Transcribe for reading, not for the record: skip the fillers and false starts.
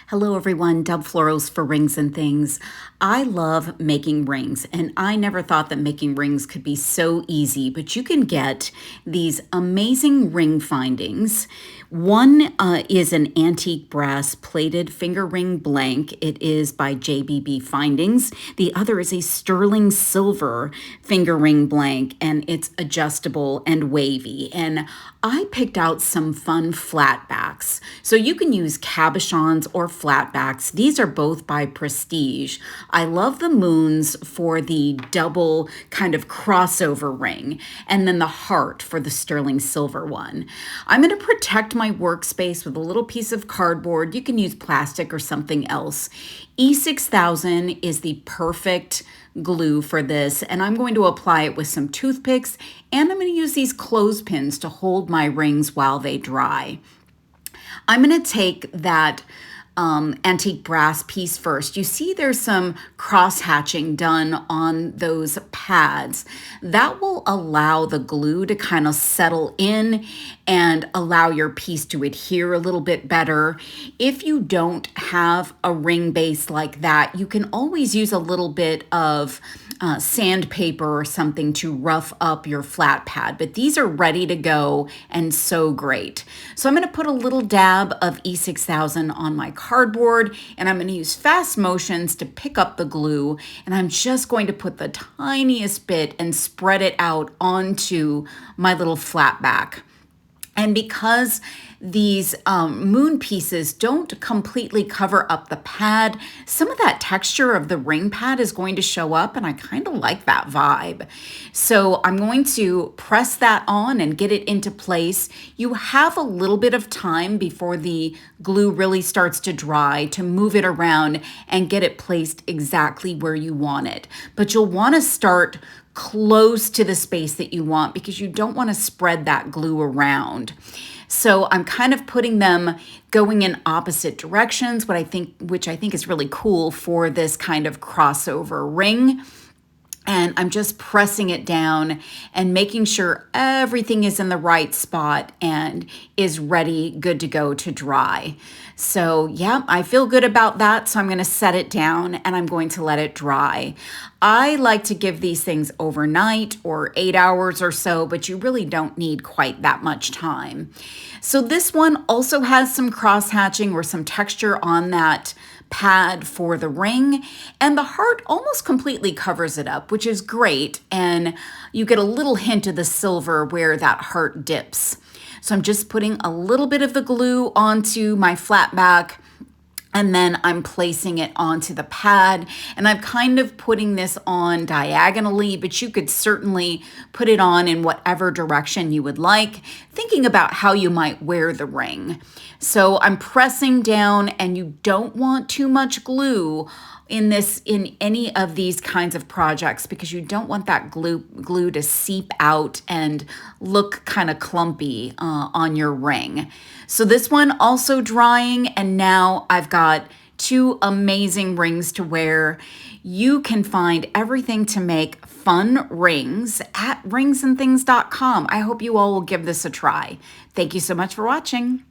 Hello, everyone. Dub Florals for Rings and Things. I love making rings, and I never thought that making rings could be so easy, but you can get these amazing ring findings. One is an antique brass plated finger ring blank. It is by JBB Findings. The other is a sterling silver finger ring blank, and it's adjustable and wavy. And I picked out some fun flatbacks. So you can use cabochons or flatbacks. These are both by Prestige. I love the moons for the double kind of crossover ring, and then the heart for the sterling silver one. I'm going to protect my workspace with a little piece of cardboard. You can use plastic or something else. E6000 is the perfect glue for this, and I'm going to apply it with some toothpicks, and I'm going to use these clothespins to hold my rings while they dry. I'm going to take that antique brass piece first. You see there's some cross hatching done on those pads. That will allow the glue to kind of settle in and allow your piece to adhere a little bit better. If you don't have a ring base like that, you can always use a little bit of sandpaper or something to rough up your flat pad, but these are ready to go and so great. So I'm going to put a little dab of E6000 on my cardboard, and I'm going to use fast motions to pick up the glue, and I'm just going to put the tiniest bit and spread it out onto my little flat back. And because these moon pieces don't completely cover up the pad, some of that texture of the ring pad is going to show up, and I kind of like that vibe. So I'm going to press that on and get it into place. You have a little bit of time before the glue really starts to dry to move it around and get it placed exactly where you want it. But you'll want to start close to the space that you want because you don't want to spread that glue around. So I'm kind of putting them going in opposite directions, which I think is really cool for this kind of crossover ring. And I'm just pressing it down and making sure everything is in the right spot and is ready, good to go to dry. So yeah, I feel good about that. So I'm going to set it down and I'm going to let it dry. I like to give these things overnight or 8 hours or so, but you really don't need quite that much time. So this one also has some cross hatching or some texture on that pad for the ring, and the heart almost completely covers it up, which is great, and you get a little hint of the silver where that heart dips. So I'm just putting a little bit of the glue onto my flat back, and then I'm placing it onto the pad, and I'm kind of putting this on diagonally, but you could certainly put it on in whatever direction you would like, thinking about how you might wear the ring. So I'm pressing down, and you don't want too much glue in any of these kinds of projects because you don't want that glue to seep out and look kind of clumpy on your ring. So this one also drying, and now I've got 2 amazing rings to wear. You can find everything to make fun rings at ringsandthings.com. I hope you all will give this a try. Thank you so much for watching.